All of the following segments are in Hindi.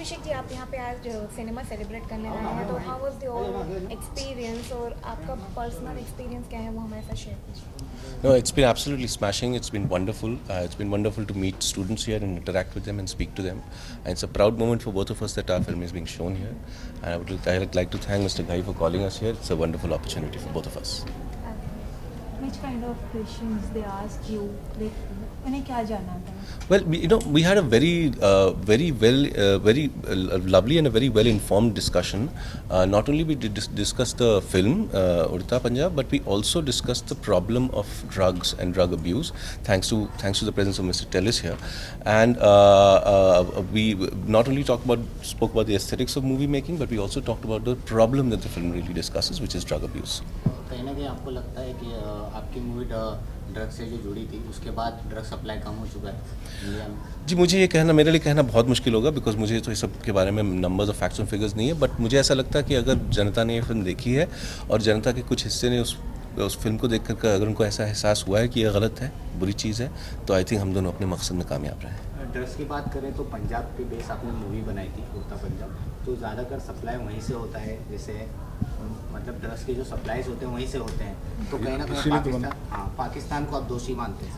अभिषेक जी, आप यहाँ पे आज सिनेमा सेलिब्रेट करने आए हैं, तो how was the whole experience और आपका पर्सनल एक्सपीरियंस क्या है वो हमारे साथ शेयर कीजिए। No, it's been absolutely smashing. It's been wonderful. It's been wonderful to meet students here and interact with them and speak to them. And it's a proud moment for both of us that our film is being shown here. And I'd like to thank Mr. Ghai for calling us here. It's a wonderful opportunity for both of us. Which kind of questions they asked you? Like, उन्हें क्या जानना था? Well, we had a very lovely and a very well informed discussion. Not only we did discuss the film Udta Punjab, but we also discussed the problem of drugs and drug abuse. Thanks to the presence of Mr. Tellis here, and we not only spoke about the aesthetics of movie making, but we also talked about the problem that the film really discusses, which is drug abuse. कहीं ना कहीं आपको लगता है कि आपकी मूवी ड्रग से जो जुड़ी थी उसके बाद ड्रग सप्लाई कम हो चुका है इंडिया में? जी, मुझे ये कहना, मेरे लिए कहना बहुत मुश्किल होगा, बिकॉज मुझे तो इस सब के बारे में नंबर्स और फैक्ट्स और फिगर्स नहीं है, बट मुझे ऐसा लगता है कि अगर जनता ने ये फिल्म देखी है और जनता के कुछ हिस्से ने उस फिल्म को देख कर अगर उनको ऐसा एहसास हुआ है कि यह गलत है, बुरी चीज़ है, तो आई थिंक हम दोनों अपने मकसद में कामयाब रहे हैं। ड्रग्स की बात करें तो पंजाब पे बेस आपने मूवी बनाई थी उड़ता पंजाब, तो ज़्यादातर सप्लाई वहीं से होता है, जैसे मतलब ड्रग्स के जो सप्लाईज होते हैं वहीं से होते हैं, तो कहीं ना कहीं पाकिस्तान को आप दोषी मानते हैं?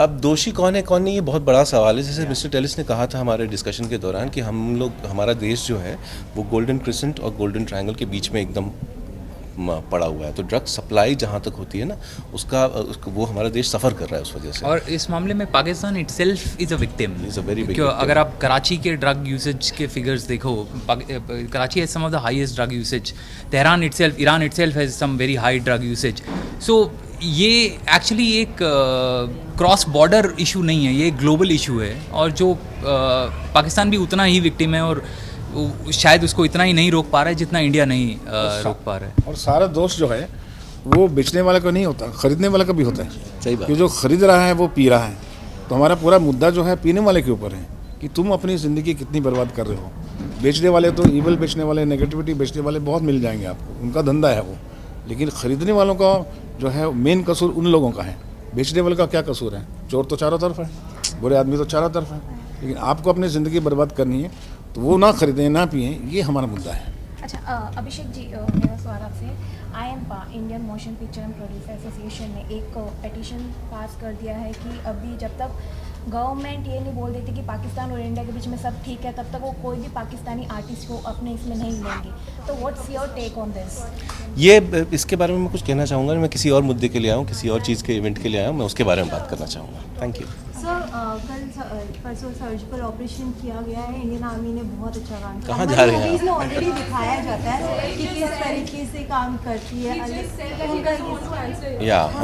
अब दोषी कौन है कौन नहीं, ये बहुत बड़ा सवाल है। जैसे मिस्टर टेलिस ने कहा था हमारे डिस्कशन के दौरान कि हमारा देश जो है वो गोल्डन क्रिसेंट और गोल्डन ट्रायंगल के बीच में एकदम पड़ा हुआ है, तो ड्रग सप्लाई जहाँ तक होती है ना उसका वो हमारा देश सफ़र कर रहा है उस वजह से। और इस मामले में Pakistan itself is a victim. Very big. अगर आप कराची के ड्रग यूसेज के फिगर्स देखो, Karachi has some of the highest drug usage, Tehran itself, Iran itself has some very high drug usage. So ये एक्चुअली एक क्रॉस बॉर्डर इशू नहीं है, ये एक ग्लोबल इशू है, और जो पाकिस्तान भी उतना ही विक्टिम है और शायद उसको इतना ही नहीं रोक पा रहा है जितना इंडिया नहीं रोक पा रहा है। और सारा दोष जो है वो बेचने वाले को नहीं होता, खरीदने वाले का भी होता है। सही बात। कि जो खरीद रहा है वो पी रहा है, तो हमारा पूरा मुद्दा जो है पीने वाले के ऊपर है कि तुम अपनी ज़िंदगी कितनी बर्बाद कर रहे हो। बेचने वाले तो ईवल बेचने वाले, नेगेटिविटी बेचने वाले बहुत मिल जाएंगे आपको, उनका धंधा है वो, लेकिन ख़रीदने वालों का जो है मेन कसूर उन लोगों का है। बेचने वाले का क्या कसूर है? चोर तो चारों तरफ है, बुरे आदमी तो चारों तरफ है, लेकिन आपको अपनी ज़िंदगी बर्बाद करनी है तो वो ना खरीदें ना पिएं, ये हमारा मुद्दा है। अच्छा, अभिषेक जी, मेरा सवाल आपसे, IMPA Indian motion picture and producer association ने एक पिटीशन पास कर दिया है कि अभी जब तक गवर्नमेंट ये नहीं बोल देती कि पाकिस्तान और इंडिया के बीच में सब ठीक है, तब तक वो कोई भी पाकिस्तानी आर्टिस्ट को अपने इसमें नहीं लेंगे। तो what's your take on this? ये इसके बारे में मैं कुछ कहना चाहूँगा, मैं किसी और मुद्दे के लिए आया हूँ, किसी और चीज़ के इवेंट के लिए आया हूँ, मैं उसके बारे में बात करना चाहूँगा। Thank you sir. परसों सर्जिकल ऑपरेशन किया गया है, इंडियन आर्मी ने बहुत अच्छा काम किया। कहाँ जा रहे हैं मूवीज में ऑलरेडी दिखाया जाता है कि किस तरीके से काम करती है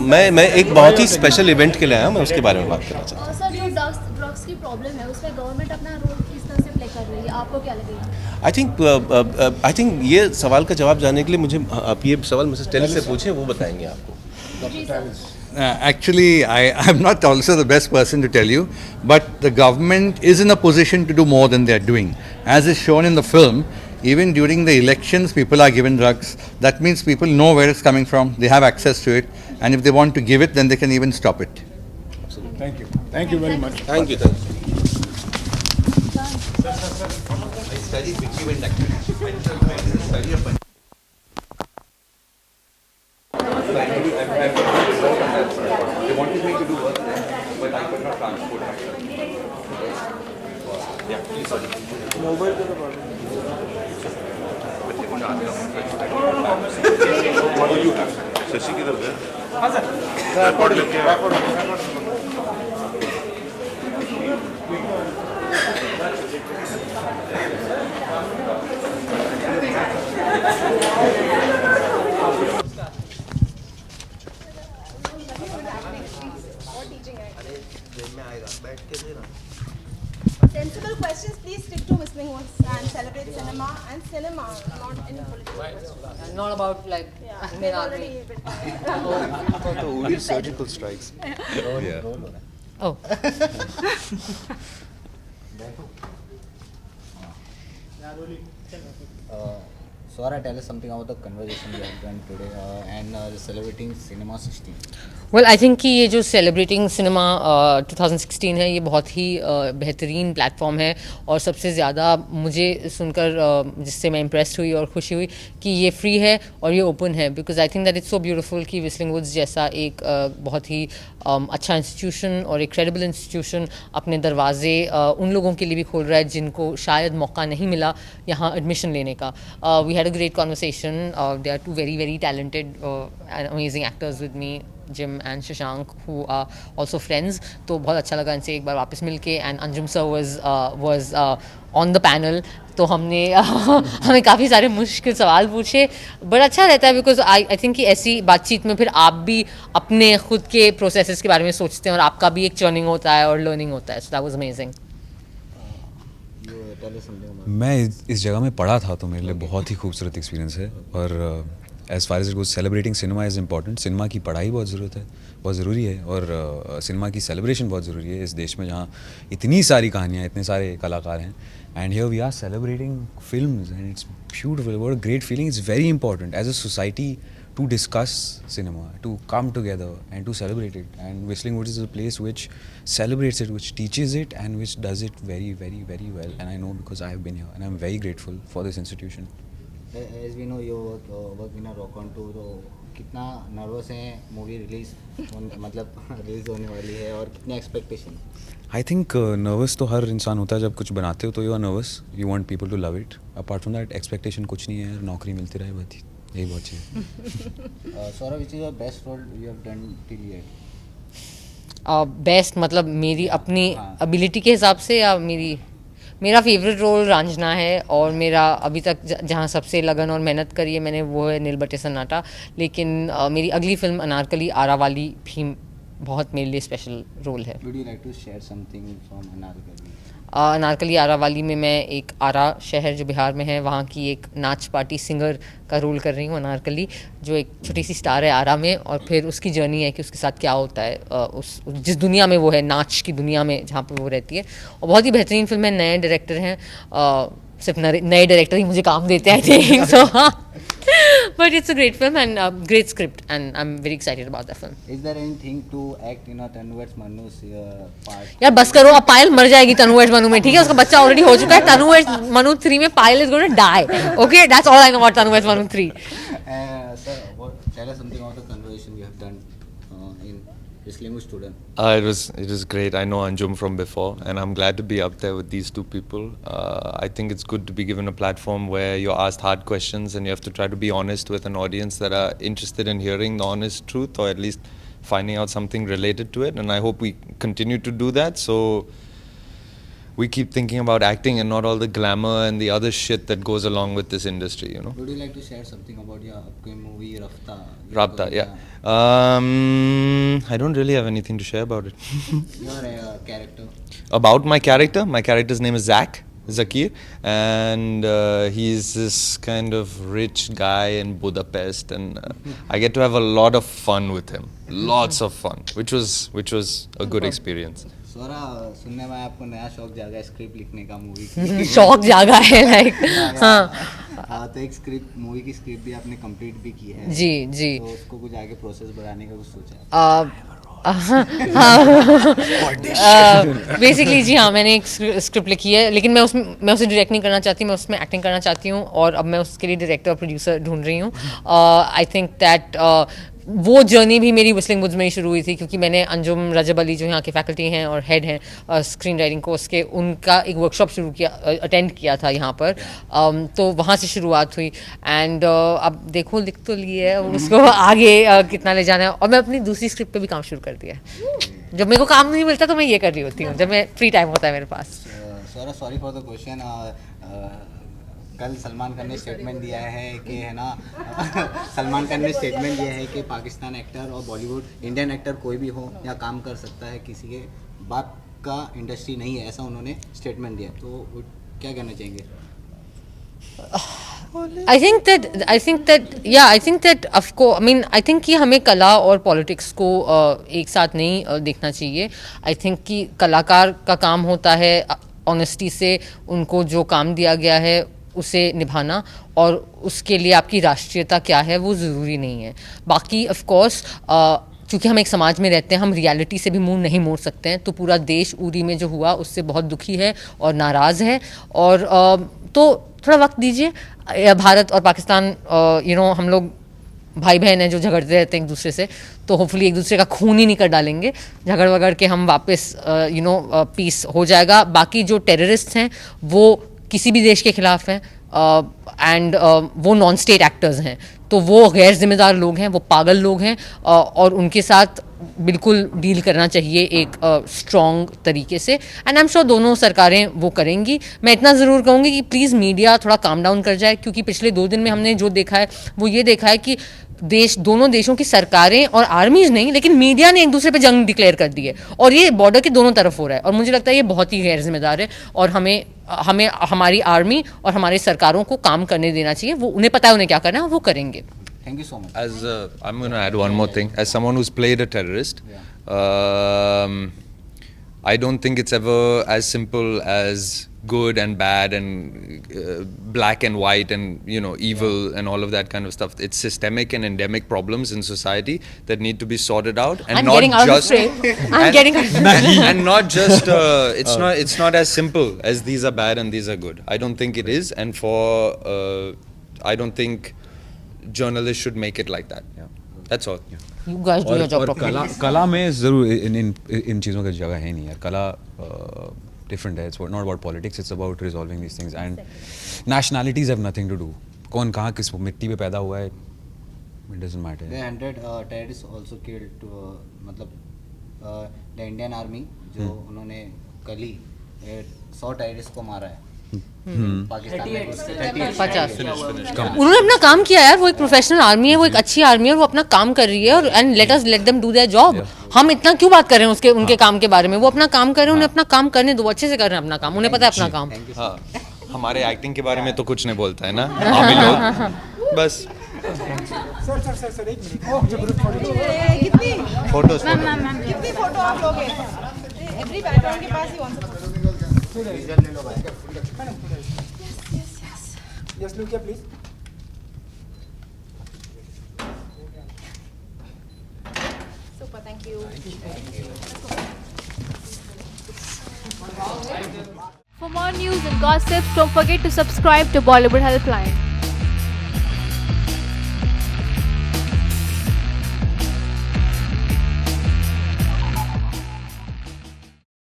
मैं एक बहुत ही स्पेशल इवेंट के लिए आया हूँ, मैं उसके बारे में बात करना चाहता हूँ। सर, जो ड्रग्स की प्रॉब्लम है उसमें गवर्नमेंट अपना रोल किस तरह से प्ले कर रही है, आपको क्या लगेगा? आई थिंक ये सवाल का जवाब जानने के लिए मुझे आप ये सवाल मिसेस टेलिस से पूछें, वो बताएंगे आपको। Actually, I'm not also the best person to tell you, but the government is in a position to do more than they're doing. As is shown in the film, even during the elections, people are given drugs. That means people know where it's coming from, they have access to it, and if they want to give it, then they can even stop it. Absolutely. Thank you. Thank you very much. Thank you. I study big event actually. They wanted me to do work there, but I could not transport myself. Yeah, please sorry. What do you have? Shashi किधर गए? हाँ sir, Sensible questions, please stick to Miss Lingus and celebrate cinema and cinema, not any political questions. Not about like Indian army. तो only surgical strikes. Yeah. Oh. Swara, tell us something about the conversation we have done today and celebrating Cinema 16. Well I think कि ये जो सेलिब्रेटिंग सिनेमा 2016 है, ये बहुत ही बेहतरीन प्लेटफॉर्म है, और सबसे ज़्यादा मुझे सुनकर जिससे मैं इम्प्रेस्ड हुई और खुशी हुई कि ये फ्री है और ये ओपन है, because I think that it's so beautiful कि व्हिस्लिंग वुड्स जैसा एक बहुत ही अच्छा इंस्टीट्यूशन और एक क्रेडिबल इंस्टीट्यूशन अपने दरवाजे उन लोगों के लिए भी खोल रहा है जिनको शायद मौका नहीं मिला यहाँ एडमिशन लेने का. We had a great conversation. They are two very very talented and amazing actors with me, Jim and Shashank, who are also friends. तो बहुत अच्छा लगा इनसे एक बार वापस मिलके. And Anjum sir was on the panel. तो हमने हमें काफ़ी सारे मुश्किल सवाल पूछे, बड़ा अच्छा रहता है बिकॉज आई थिंक कि ऐसी बातचीत में फिर आप भी अपने खुद के प्रोसेसेस के बारे में सोचते हैं और आपका भी एक चर्निंग होता है और लर्निंग होता है. So that was amazing. मैं इस जगह में पढ़ा था तो मेरे लिए बहुत ही खूबसूरत एक्सपीरियंस है. और as far as it goes celebrating cinema is important. Cinema की पढ़ाई बहुत ज़रूरी है और सिनेमा की सेलिब्रेशन बहुत ज़रूरी है इस देश में जहाँ इतनी सारी कहानियाँ, इतने सारे कलाकार हैं. And here we are celebrating films and it's beautiful. What a great feeling. It's very important as a society to discuss cinema, to come together and to celebrate it. And Whistling Woods is a place which celebrates it, which teaches it, and which does it very, very, very well. And I know because I have been here, and I'm very grateful for this institution. As we know, you work in a rock on tour. तो कितना नर्वस हैं मूवी रिलीज मतलब रिलीज होने वाली है, और कितने एक्सपेक्टेशन? I think nervous तो हर इंसान होता है जब कुछ बनाते हो, तो you are nervous. You want people to love it. Apart from that, expectation कुछ नहीं है. नौकरी मिलती रहे, बस यही बहुत चाहिए. Saurabh, which is your best role you have done till yet? Best मतलब मेरी अपनी एबिलिटी के हिसाब से, या मेरा फेवरेट रोल रांझना है, और मेरा अभी तक जहाँ सबसे लगन और मेहनत करी है मैंने वो है नील बटे सन्नाटा. लेकिन मेरी अगली फिल्म अनारकली आरा वाली भी बहुत मेरे लिए स्पेशल रोल है. Would you like to share something from Anarkali? Anarkali Arrah वाली में मैं एक आरा शहर जो बिहार में है वहाँ की एक नाच पार्टी सिंगर का रोल कर रही हूँ. अनारकली जो एक छोटी सी स्टार है आरा में, और फिर उसकी जर्नी है कि उसके साथ क्या होता है उस जिस दुनिया में वो है, नाच की दुनिया में जहाँ पर वो रहती है. और बहुत ही बेहतरीन फिल्म है. नए डायरेक्टर हैं, सिर्फ नए डायरेक्टर ही मुझे काम देते हैं. सो but it's a great film and great script, and I'm very excited about that film. Is there anything to act in a Tanu vs Manu's part? यार बस करो, अब पायल मर जाएगी तनु vs मनु में, ठीक है? उसका बच्चा ऑलरेडी हो चुका है. तनु vs मनु 3 में पायल is going to die. Okay, that's all I know about Tanu vs Manu 3. Sir, tell us something about the conversation you have done in Whistling Woods student. It was great. I know Anjum from before, and I'm glad to be up there with these two people. I think it's good to be given a platform where you're asked hard questions and you have to try to be honest with an audience that are interested in hearing the honest truth, or at least finding out something related to it. And I hope we continue to do that. So we keep thinking about acting and not all the glamour and the other shit that goes along with this industry, you know. Would you like to share something about your upcoming movie, Rafta? Rabta, yeah. I don't really have anything to share about it. Your character? About my character's name is Zakir, and he's this kind of rich guy in Budapest, and I get to have a lot of fun with him. Lots of fun, which was a good experience. सोरा, सुनने में आपको नया शौक जागा है स्क्रिप्ट लिखने का मूवी की. शौक जागा है लाइक. हाँ, तो एक स्क्रिप्ट मूवी की स्क्रिप्ट भी आपने कंप्लीट भी की है. जी. तो उसको कुछ आगे प्रोसेस बढ़ाने का कुछ सोचा है? बेसिकली जी हाँ, मैंने एक स्क्रिप्ट लिखी है, लेकिन मैं उसे डायरेक्ट नहीं करना चाहती. मैं उसमें एक्टिंग करना चाहती हूँ, और अब मैं उसके लिए डायरेक्टर और प्रोड्यूसर ढूंढ रही हूँ. आई थिंक दैट वो जर्नी भी मेरी व्हिस्लिंग वुड्स में ही शुरू हुई थी, क्योंकि मैंने अंजुम रजब अली जो यहाँ के फैकल्टी हैं और हेड हैं स्क्रीन राइटिंग कोर्स के, उनका एक वर्कशॉप अटेंड किया था यहाँ पर. तो वहाँ से शुरुआत हुई. एंड अब देखो, लिख तो लिए है, उसको आगे कितना ले जाना है. और मैं अपनी दूसरी स्क्रिप्ट पे भी काम शुरू कर दिया है. जब मेरे को काम नहीं मिलता तो मैं ये कर रही होती हूँ, जब मैं फ्री टाइम होता है मेरे पास. Sorry for the question. कल सलमान खान ने स्टेटमेंट दिया है कि है ना सलमान खान ने स्टेटमेंट दिया है कि पाकिस्तान एक्टर और बॉलीवुड इंडियन एक्टर कोई भी हो या काम कर सकता है, किसी के बाप का इंडस्ट्री नहीं है, ऐसा उन्होंने स्टेटमेंट दिया. तो क्या कहना चाहेंगे? I think कि हमें कला और पॉलिटिक्स को एक साथ नहीं देखना चाहिए. आई थिंक कि कलाकार का काम होता है ऑनेस्टी से उनको जो काम दिया गया है उसे निभाना, और उसके लिए आपकी राष्ट्रीयता क्या है वो ज़रूरी नहीं है. बाकी ऑफ कोर्स क्योंकि हम एक समाज में रहते हैं, हम रियलिटी से भी मुंह नहीं मोड़ सकते हैं। तो पूरा देश उरी में जो हुआ उससे बहुत दुखी है और नाराज़ है, और तो थोड़ा वक्त दीजिए। भारत और पाकिस्तान हम लोग भाई बहन हैं जो झगड़ते रहते हैं एक दूसरे से, तो होपफुली एक दूसरे का खून ही नहीं कर डालेंगे, झगड़ वगड़ के हम वापस पीस हो जाएगा। बाकी जो टेररिस्ट हैं वो किसी भी देश के खिलाफ हैं, एंड वो नॉन स्टेट एक्टर्स हैं, तो वो गैर जिम्मेदार लोग हैं, वो पागल लोग हैं, और उनके साथ बिल्कुल डील करना चाहिए एक स्ट्रॉन्ग तरीके से। एंड आई एम श्योर दोनों सरकारें वो करेंगी। मैं इतना ज़रूर कहूँगी कि प्लीज़ मीडिया थोड़ा काम डाउन कर जाए, क्योंकि पिछले 2 दिन में हमने जो देखा है वो ये देखा है कि दोनों देशों की सरकारें और आर्मीज नहीं, लेकिन मीडिया ने एक दूसरे पे जंग डिक्लेयर कर दी है, और ये बॉर्डर के दोनों तरफ हो रहा है, और मुझे लगता है ये बहुत ही गैर जिम्मेदार है, और हमें हमारी आर्मी और हमारी सरकारों को काम करने देना चाहिए। वो उन्हें पता है उन्हें क्या करना है, वो करेंगे। Thank you so much. As I'm going to add one more thing. As someone who's played a terrorist, I don't think it's ever as simple as good and bad and black and white and evil and all of that kind of stuff. It's systemic and endemic problems in society that need to be sorted out, and I'm not getting out just of frame. I'm getting out of frame. and not just it's not as simple as these are bad and these are good. I don't think it is, and I don't think journalists should make it like that. That's all. You guys do your job और properly. कला में ज़रूर इन चीज़ों की जगह है नहीं यार। कला डिफरेंट है, it's not about politics, it's about resolving these things, and nationalities have nothing to do. कौन कहाँ किस मिट्टी पे पैदा हुआ है, it doesn't matter. The 100 terrorists also killed the Indian army, जो उन्होंने कल ही 100 टेररिस्ट को मारा है पाकिस्तान में। 50 उन्होंने अपना काम किया यार, वो एक प्रोफेशनल आर्मी है, वो एक अच्छी आर्मी है, और वो अपना काम कर रही है, और and let them do their job. हम इतना क्यों बात कर रहे हैं उनके काम के बारे में? वो अपना काम कर रहे हैं, उन्हें अपना काम करने दो, अच्छे से कर रहे हैं अपना काम, उन्हें पता है अपना काम। हाँ, हमारे एक्टिंग के बारे में तो कुछ नहीं बोलता है ना आर्मी लोग, बस सर एक मिनट। कितनी फोटोज कितनी फोटो आप लोगे? एवरी बैकग्राउंड के पास ही वन ले लो भाई। Yes look here please. Super, thank you. For more news and gossips, don't forget to subscribe to Bollywood Helpline.